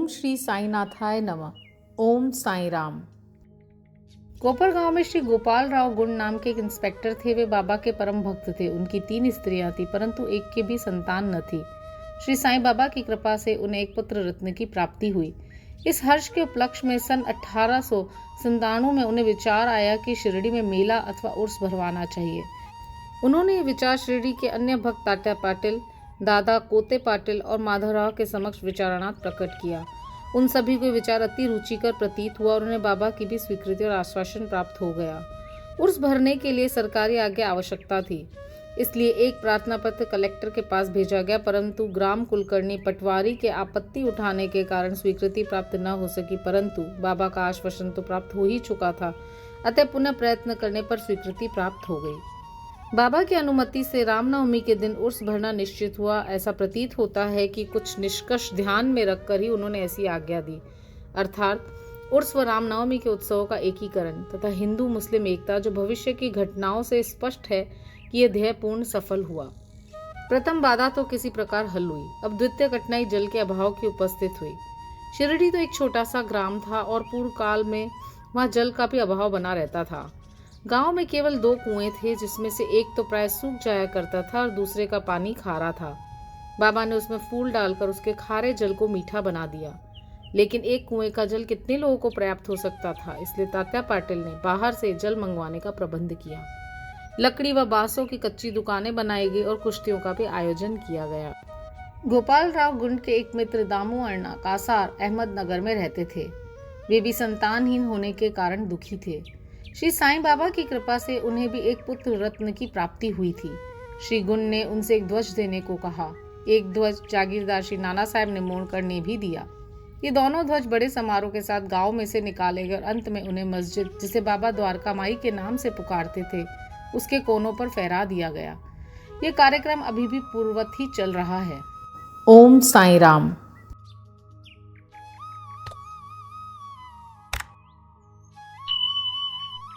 ओम श्री साईनाथाय नमः। ओम साई राम। कोपर गांव में श्री गोपाल राव गुण नाम के एक इंस्पेक्टर थे। वे बाबा के परम भक्त थे। उनकी 3 स्त्रियां थी, परंतु एक की भी संतान न थी। श्री साईं बाबा की कृपा से उन्हें एक पुत्र रत्न की प्राप्ति हुई। इस हर्ष के उपलक्ष्य में सन 1897 में उन्हें विचार आया कि शिरडी में मेला अथवा उर्स भरवाना चाहिए। उन्होंने ये विचार शिरडी के अन्य भक्त तात्या पाटिल, दादा कोते पाटिल और माधवराव के समक्ष विचारणार्थ प्रकट किया। उन सभी को विचार अति रुचिकर प्रतीत हुआ और उन्हें बाबा की भी स्वीकृति और आश्वासन प्राप्त हो गया। उर्स भरने के लिए सरकारी आज्ञा आवश्यकता थी, इसलिए एक प्रार्थना पत्र कलेक्टर के पास भेजा गया, परंतु ग्राम कुलकर्णी पटवारी के आपत्ति उठाने के कारण स्वीकृति प्राप्त न हो सकी। परंतु बाबा का आश्वासन तो प्राप्त हो ही चुका था, अतः पुनः प्रयत्न करने पर स्वीकृति प्राप्त हो गई। बाबा की अनुमति से रामनवमी के दिन उर्स भरना निश्चित हुआ। ऐसा प्रतीत होता है कि कुछ निष्कर्ष ध्यान में रखकर ही उन्होंने ऐसी आज्ञा दी, अर्थात उर्स व रामनवमी के उत्सवों का एकीकरण तथा हिंदू मुस्लिम एकता, जो भविष्य की घटनाओं से स्पष्ट है कि यह ध्येय पूर्ण सफल हुआ। प्रथम बाधा तो किसी प्रकार हल हुई। अब द्वितीय कठिनाई जल के अभाव की उपस्थित हुई। शिरडी तो एक छोटा सा ग्राम था और पूर्व काल में वहां जल का भी अभाव बना रहता था। गांव में केवल 2 कुएं थे, जिसमें से एक तो प्राय सूख जाया करता था और दूसरे का पानी खारा था। बाबा ने उसमें फूल डालकर उसके खारे जल को मीठा बना दिया, लेकिन एक कुएं का जल कितने लोगों को पर्याप्त हो सकता था, इसलिए तात्या पाटिल ने बाहर से जल मंगवाने का प्रबंध किया। लकड़ी व बांसों की कच्ची दुकानें बनाई गई और कुश्तियों का भी आयोजन किया गया। गोपाल राव गुंड के एक मित्र दामू अण्णा कासार अहमदनगर में रहते थे। वे भी संतानहीन होने के कारण दुखी थे। श्री साईं बाबा की कृपा से उन्हें भी एक पुत्र रत्न की प्राप्ति हुई थी। श्री गुण ने उनसे एक ध्वज देने को कहा। एक ध्वज जागीरदार श्री नाना साहब ने मोड़कर ने भी दिया। ये दोनों ध्वज बड़े समारोह के साथ गांव में से निकाले गए और अंत में उन्हें मस्जिद, जिसे बाबा द्वारका माई के नाम से पुकारते थे, उसके कोनों पर फहरा दिया गया। ये कार्यक्रम अभी भी पूर्ववत ही चल रहा है। ओम साई राम।